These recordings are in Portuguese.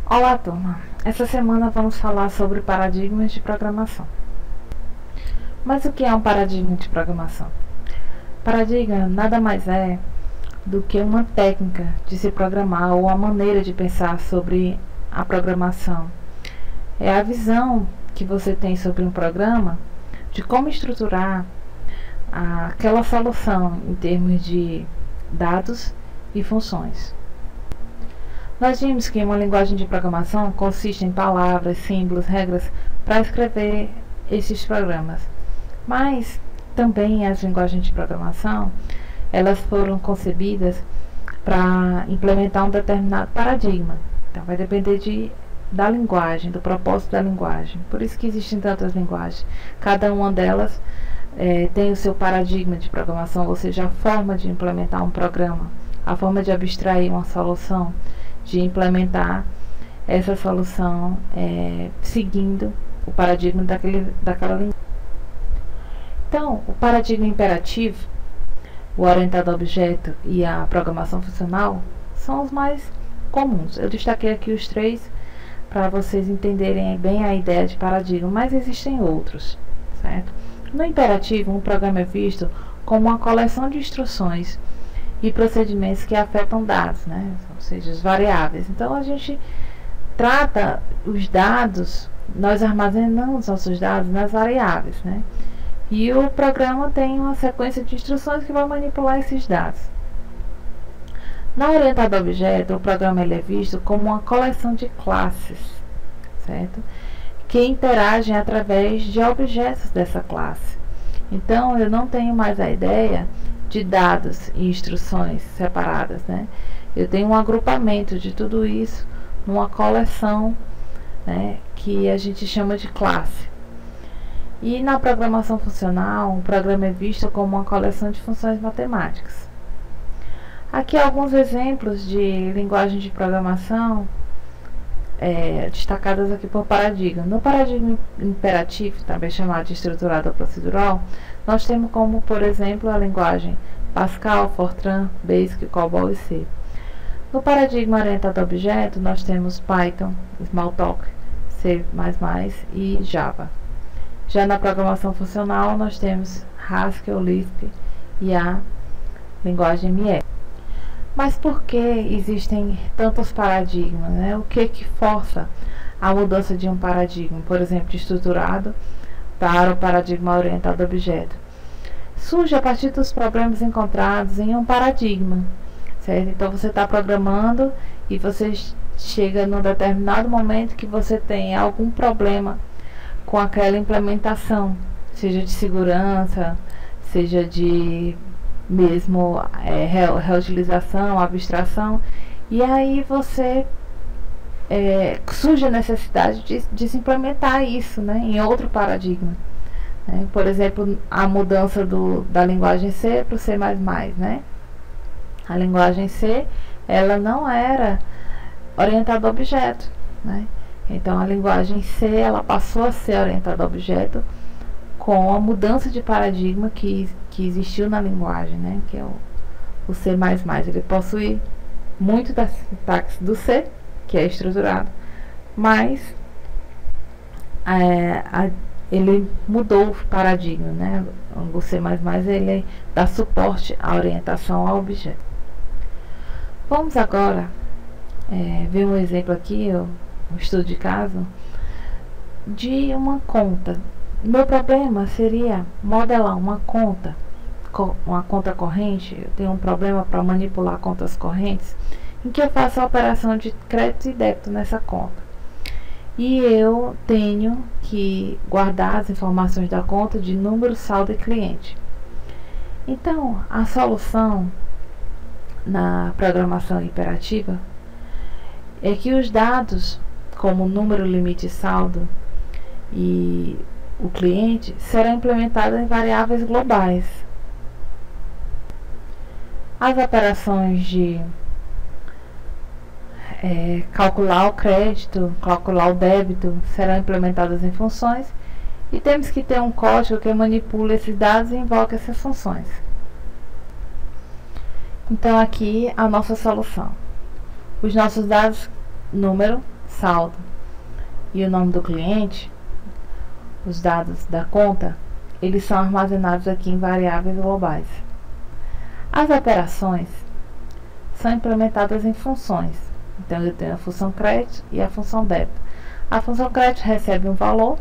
Olá, turma! Essa semana vamos falar sobre paradigmas de programação. Mas o que é um paradigma de programação? Paradigma nada mais é do que uma técnica de se programar ou a maneira de pensar sobre a programação. É a visão que você tem sobre um programa, de como estruturar aquela solução em termos de dados e funções. Nós vimos que uma linguagem de programação consiste em palavras, símbolos, regras para escrever esses programas. Mas também as linguagens de programação, elas foram concebidas para implementar um determinado paradigma. Então vai depender da linguagem, do propósito da linguagem. Por isso que existem tantas linguagens. Cada uma delas tem o seu paradigma de programação, ou seja, a forma de implementar um programa, a forma de abstrair uma solução, de implementar essa solução seguindo o paradigma daquela linguagem. Então, o paradigma imperativo, o orientado a objeto e a programação funcional são os mais comuns. Eu destaquei aqui os três para vocês entenderem bem a ideia de paradigma, mas existem outros, certo? No imperativo, um programa é visto como uma coleção de instruções e procedimentos que afetam dados, né? Ou seja, as variáveis. Então a gente trata os dados, nós armazenamos nossos dados nas variáveis, né? E o programa tem uma sequência de instruções que vai manipular esses dados. Na orientada a objeto, o programa é visto como uma coleção de classes, certo? Que interagem através de objetos dessa classe. Então eu não tenho mais a ideia de dados e instruções separadas, né? Eu tenho um agrupamento de tudo isso numa coleção, né, que a gente chama de classe. E na programação funcional, um programa é visto como uma coleção de funções matemáticas. Aqui alguns exemplos de linguagem de programação destacadas aqui por paradigma. No paradigma imperativo, também chamado de estruturado ou procedural, nós temos como, por exemplo, a linguagem Pascal, Fortran, Basic, COBOL e C. No paradigma orientado a objeto, nós temos Python, Smalltalk, C++ e Java. Já na programação funcional, nós temos Haskell, Lisp e a linguagem ME. Mas por que existem tantos paradigmas, né? O que força a mudança de um paradigma, por exemplo, de estruturado para o paradigma orientado a objeto? Surge a partir dos problemas encontrados em um paradigma, certo? Então você está programando e você chega num determinado momento que você tem algum problema com aquela implementação, seja de segurança, seja de mesmo reutilização, abstração, e aí você surge a necessidade de se implementar isso, né, em outro paradigma, né? Por exemplo, a mudança da linguagem C para o C++, né? A linguagem C, ela não era orientada a objeto, né? Então a linguagem C, ela passou a ser orientada a objeto com a mudança de paradigma que existiu na linguagem, né? Que é o C++. Ele possui muito da sintaxe do C, que é estruturado, mas ele mudou o paradigma, né? O C++ ele dá suporte à orientação ao objeto. Vamos agora ver um exemplo aqui, um estudo de caso de uma conta. Meu problema seria modelar uma conta corrente. Eu tenho um problema para manipular contas correntes, em que eu faço a operação de crédito e débito nessa conta. E eu tenho que guardar as informações da conta de número, saldo e cliente. Então, a solução na programação imperativa é que os dados, como número, limite e saldo e o cliente, serão implementados em variáveis globais. As operações de calcular o crédito, calcular o débito, serão implementadas em funções, e temos que ter um código que manipula esses dados e invoca essas funções. Então aqui a nossa solução. Os nossos dados, número, saldo e o nome do cliente, os dados da conta, eles são armazenados aqui em variáveis globais. As operações são implementadas em funções. Então, eu tenho a função crédito e a função débito. A função crédito recebe um valor,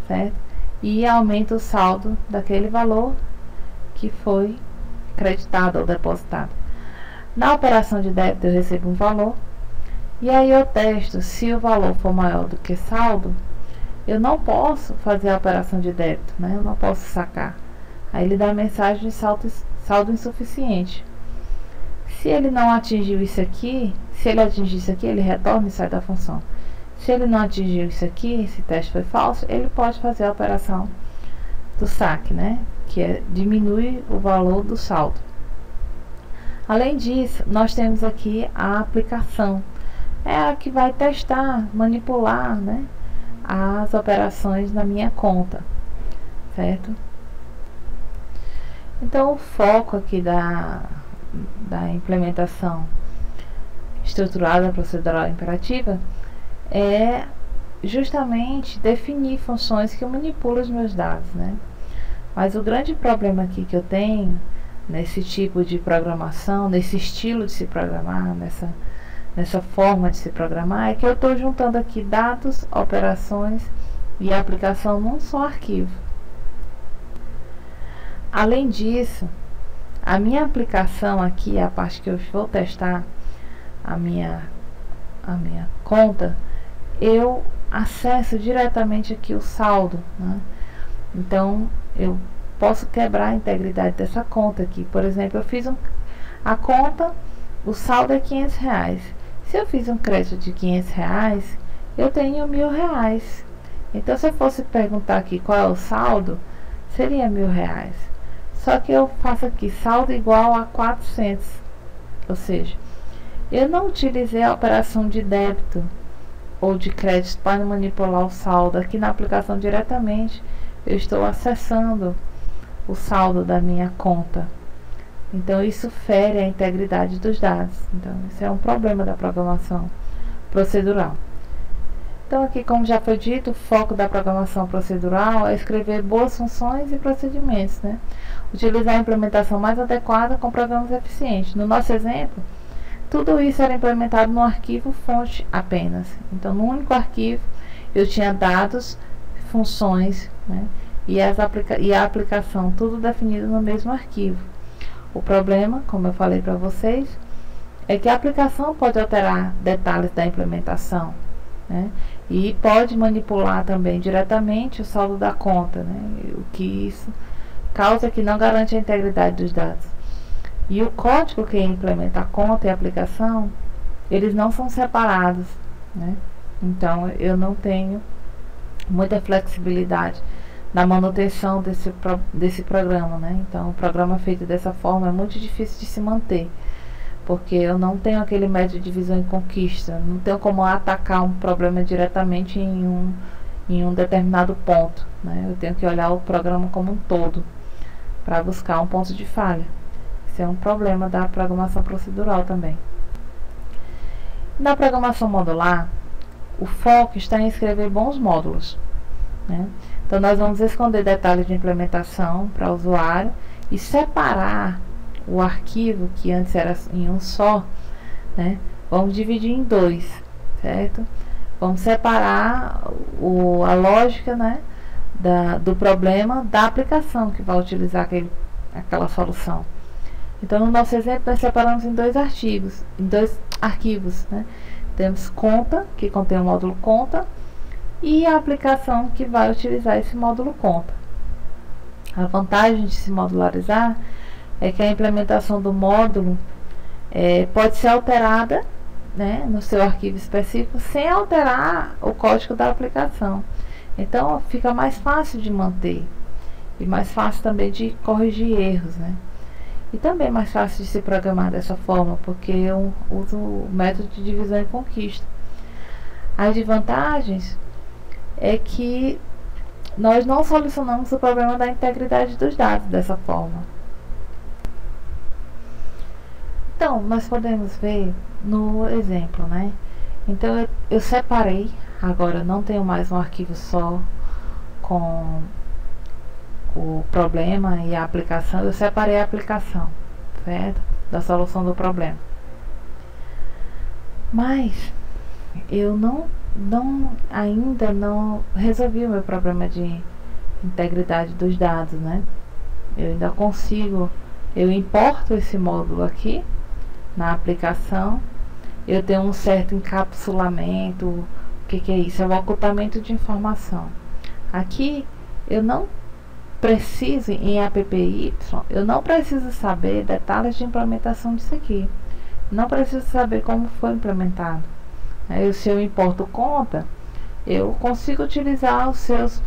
certo? E aumenta o saldo daquele valor que foi creditado ou depositado. Na operação de débito, eu recebo um valor. E aí eu testo, se o valor for maior do que saldo, eu não posso fazer a operação de débito, né? Eu não posso sacar. Aí ele dá a mensagem de saldo insuficiente. Se ele não atingiu isso aqui, se ele atingir isso aqui, ele retorna e sai da função. Se ele não atingiu isso aqui, esse teste foi falso, ele pode fazer a operação do saque, né? Que diminui o valor do saldo. Além disso, nós temos aqui a aplicação. É a que vai testar, manipular, né, as operações na minha conta, certo? Então, o foco aqui da implementação estruturada, procedural e imperativa é justamente definir funções que manipulam os meus dados, né? Mas o grande problema aqui que eu tenho nesse tipo de programação, nesse estilo de se programar, nessa forma de se programar, é que eu estou juntando aqui dados, operações e aplicação num só arquivo. Além disso, a minha aplicação aqui, a parte que eu vou testar a minha conta, eu acesso diretamente aqui o saldo, né? Então, eu posso quebrar a integridade dessa conta aqui. Por exemplo, eu fiz a conta, o saldo é R$500. Se eu fiz um crédito de R$500, eu tenho R$1.000. Então, se eu fosse perguntar aqui qual é o saldo, seria R$1.000. Só que eu faço aqui saldo igual a 400. Ou seja, eu não utilizei a operação de débito ou de crédito para manipular o saldo. Aqui na aplicação diretamente, eu estou acessando o saldo da minha conta. Então, isso fere a integridade dos dados. Então, isso é um problema da programação procedural. Então, aqui, como já foi dito, o foco da programação procedural é escrever boas funções e procedimentos, né? Utilizar a implementação mais adequada com programas eficientes. No nosso exemplo, tudo isso era implementado no arquivo fonte apenas. Então, no único arquivo, eu tinha dados, funções, né? E a aplicação, tudo definido no mesmo arquivo. O problema, como eu falei para vocês, é que a aplicação pode alterar detalhes da implementação, né? E pode manipular também diretamente o saldo da conta, né? O que isso causa que não garante a integridade dos dados. E o código que implementa a conta e a aplicação, eles não são separados, né? Então, eu não tenho muita flexibilidade na manutenção desse programa, né? Então, o programa feito dessa forma é muito difícil de se manter, porque eu não tenho aquele método de divisão e conquista, não tenho como atacar um problema diretamente em um determinado ponto, né? Eu tenho que olhar o programa como um todo para buscar um ponto de falha. Isso é um problema da programação procedural também. Na programação modular, o foco está em escrever bons módulos, né? Então, nós vamos esconder detalhes de implementação para o usuário e separar o arquivo, que antes era em um só, né? Vamos dividir em dois, certo? Vamos separar a lógica, né, do problema da aplicação que vai utilizar aquela solução. Então, no nosso exemplo, nós separamos em dois arquivos, né? Temos conta, que contém o módulo conta, e a aplicação que vai utilizar esse módulo conta. A vantagem de se modularizar é que a implementação do módulo pode ser alterada, né, no seu arquivo específico, sem alterar o código da aplicação. Então, fica mais fácil de manter e mais fácil também de corrigir erros, né? E também mais fácil de se programar dessa forma, porque eu uso o método de divisão e conquista. As desvantagens é que nós não solucionamos o problema da integridade dos dados dessa forma. Então, nós podemos ver no exemplo, né? Então eu separei, agora não tenho mais um arquivo só com o problema e a aplicação. Eu separei a aplicação, certo? Da solução do problema. Mas eu ainda não resolvi o meu problema de integridade dos dados, né? Eu ainda consigo, eu importo esse módulo aqui na aplicação, eu tenho um certo encapsulamento. O que é isso? É o ocultamento de informação. Aqui eu não preciso, em APPY, eu não preciso saber detalhes de implementação disso aqui. Não preciso saber como foi implementado. Se eu importo conta, eu consigo utilizar suas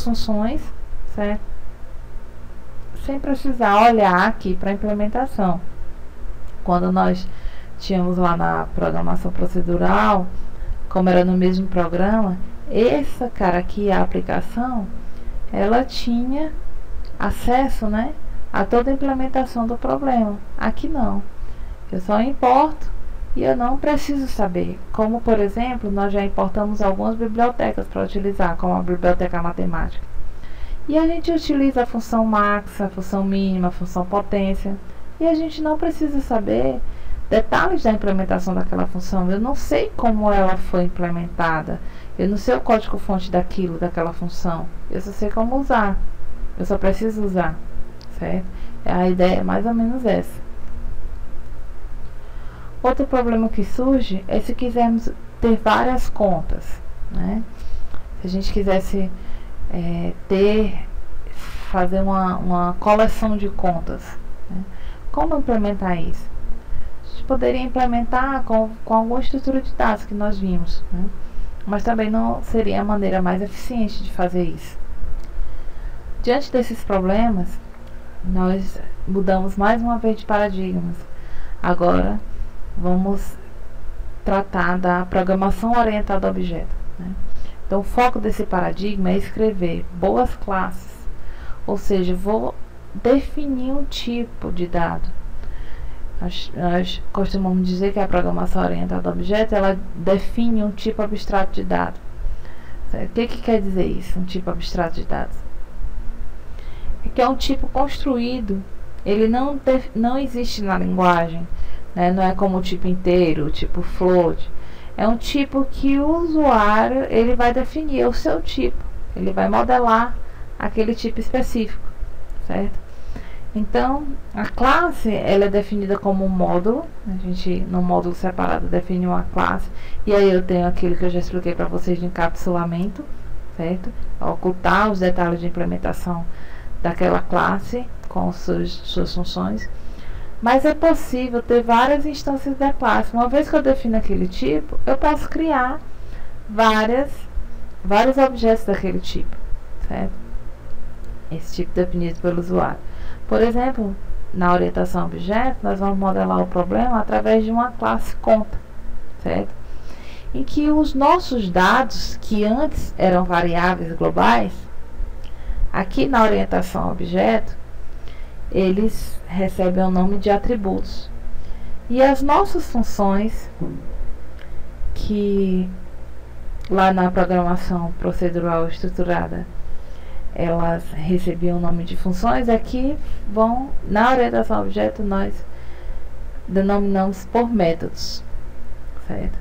funções, certo? Sem precisar olhar aqui para a implementação. Quando nós tínhamos lá na programação procedural, como era no mesmo programa, essa cara aqui, a aplicação, ela tinha acesso, né, a toda a implementação do problema. Aqui não. Eu só importo e eu não preciso saber. Como, por exemplo, nós já importamos algumas bibliotecas para utilizar, como a biblioteca matemática. E a gente utiliza a função max, a função mínima, a função potência. E a gente não precisa saber detalhes da implementação daquela função. Eu não sei como ela foi implementada. Eu não sei o código-fonte daquela função. Eu só sei como usar. Eu só preciso usar, certo? A ideia é mais ou menos essa. Outro problema que surge é se quisermos ter várias contas, né? Se a gente quisesse fazer uma coleção de contas, né? Como implementar isso? A gente poderia implementar com alguma estrutura de dados que nós vimos, né? Mas também não seria a maneira mais eficiente de fazer isso. Diante desses problemas, nós mudamos mais uma vez de paradigmas. Agora vamos tratar da programação orientada a objeto, né? Então o foco desse paradigma é escrever boas classes, ou seja, vou definir um tipo de dado. Nós costumamos dizer que a programação orientada a objeto, ela define um tipo abstrato de dado. O que quer dizer isso, um tipo abstrato de dados? É que é um tipo construído, ele não existe na linguagem, né? Não é como o tipo inteiro, o tipo float. É um tipo que o usuário ele vai definir o seu tipo, ele vai modelar aquele tipo específico, certo? Então, a classe ela é definida como um módulo. A gente, no módulo separado, define uma classe. E aí eu tenho aquilo que eu já expliquei para vocês de encapsulamento, certo? Ocultar os detalhes de implementação daquela classe com suas funções. Mas é possível ter várias instâncias da classe. Uma vez que eu defino aquele tipo, eu posso criar vários objetos daquele tipo, certo? Esse tipo definido pelo usuário. Por exemplo, na orientação a objeto, nós vamos modelar o problema através de uma classe conta, certo? Em que os nossos dados, que antes eram variáveis globais, aqui na orientação a objeto, eles recebem o nome de atributos. E as nossas funções, que lá na programação procedural estruturada, elas recebiam o nome de funções, aqui vão, na orientação a objeto, nós denominamos por métodos, certo?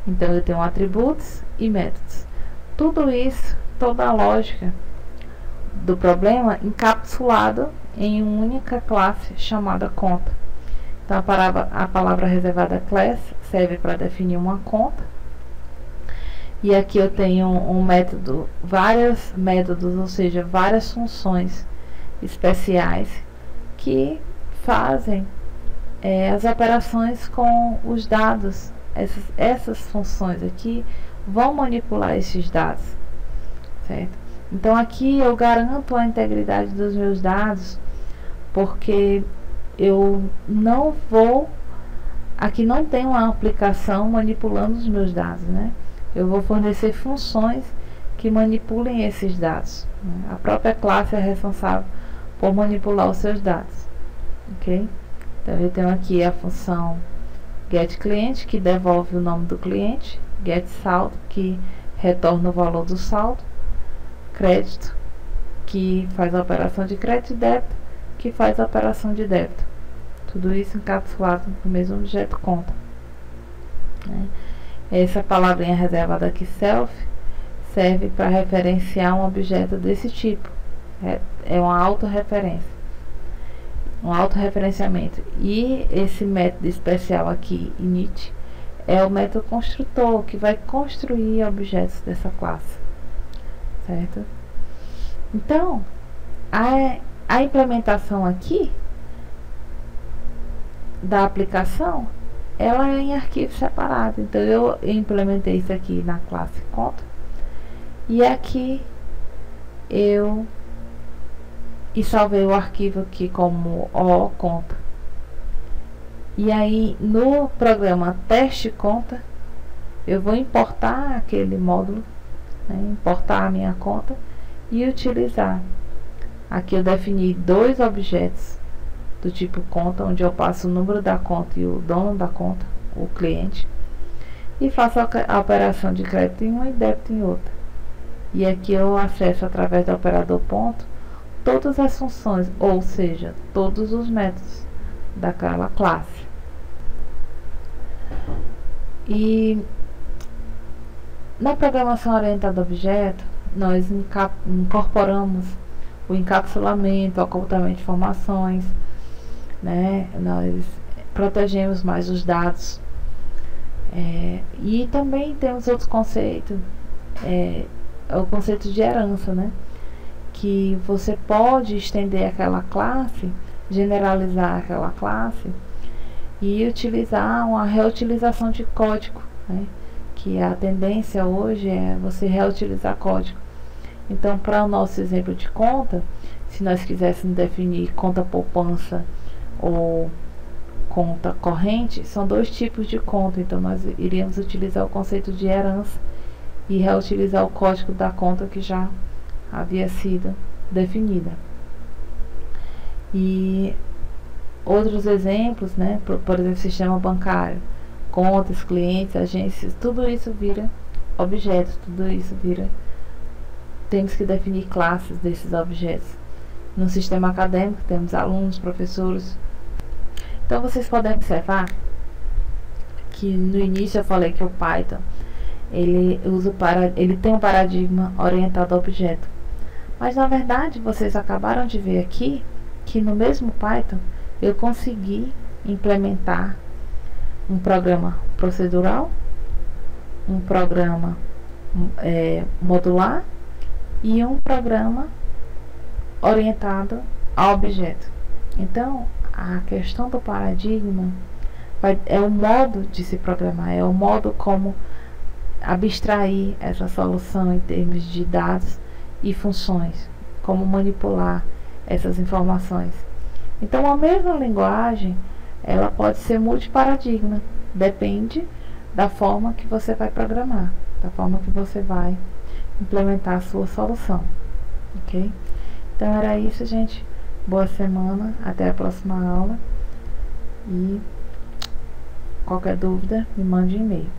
Então eu tenho atributos e métodos. Tudo isso, toda a lógica do problema encapsulado em uma única classe chamada conta. Então a palavra reservada class serve para definir uma conta. E aqui eu tenho um método, vários métodos, ou seja, várias funções especiais que fazem as operações com os dados. Essas funções aqui vão manipular esses dados, certo? Então aqui eu garanto a integridade dos meus dados, porque eu não vou, aqui não tem uma aplicação manipulando os meus dados, né? Eu vou fornecer funções que manipulem esses dados, né? A própria classe é responsável por manipular os seus dados, ok? Então eu tenho aqui a função getClient, que devolve o nome do cliente, getSaldo, que retorna o valor do saldo, crédito, que faz a operação de crédito, e débito, que faz a operação de débito. Tudo isso encapsulado no mesmo objeto conta, né? Essa palavrinha reservada aqui, self, serve para referenciar um objeto desse tipo. É uma autorreferência, um autorreferenciamento. E esse método especial aqui, init, é o método construtor, que vai construir objetos dessa classe, certo? Então, a implementação aqui da aplicação, ela é em arquivo separado. Então, eu implementei isso aqui na classe conta, e aqui eu salvei o arquivo aqui como o conta. E aí, no programa teste conta, eu vou importar aquele módulo, né, importar a minha conta e utilizar. Aqui eu defini dois objetos do tipo conta, onde eu passo o número da conta e o dono da conta, o cliente, e faço a operação de crédito em uma e débito em outra. E aqui eu acesso através do operador ponto todas as funções, ou seja, todos os métodos daquela classe. E na programação orientada a objeto, nós incorporamos o encapsulamento, o ocultamento de informações, né? Nós protegemos mais os dados, e também temos outros conceitos, o conceito de herança, né? Que você pode estender aquela classe, generalizar aquela classe e utilizar uma reutilização de código, né? Que a tendência hoje é você reutilizar código. Então, para o nosso exemplo de conta, se nós quiséssemos definir conta poupança ou conta corrente, são dois tipos de conta. Então, nós iríamos utilizar o conceito de herança e reutilizar o código da conta que já havia sido definida. E outros exemplos, né? Por exemplo, sistema bancário, contas, clientes, agências, tudo isso vira objetos, tudo isso vira. Temos que definir classes desses objetos. No sistema acadêmico, temos alunos, professores. Então, vocês podem observar que no início eu falei que o Python ele tem um paradigma orientado a objeto. Mas, na verdade, vocês acabaram de ver aqui que no mesmo Python eu consegui implementar um programa procedural, um programa modular e um programa orientado a objeto. Então, a questão do paradigma é o modo de se programar, é o modo como abstrair essa solução em termos de dados e funções, como manipular essas informações. Então, a mesma linguagem, ela pode ser multiparadigma, depende da forma que você vai programar, da forma que você vai implementar a sua solução, ok? Então, era isso, gente. Boa semana, até a próxima aula, e qualquer dúvida, me mande um e-mail.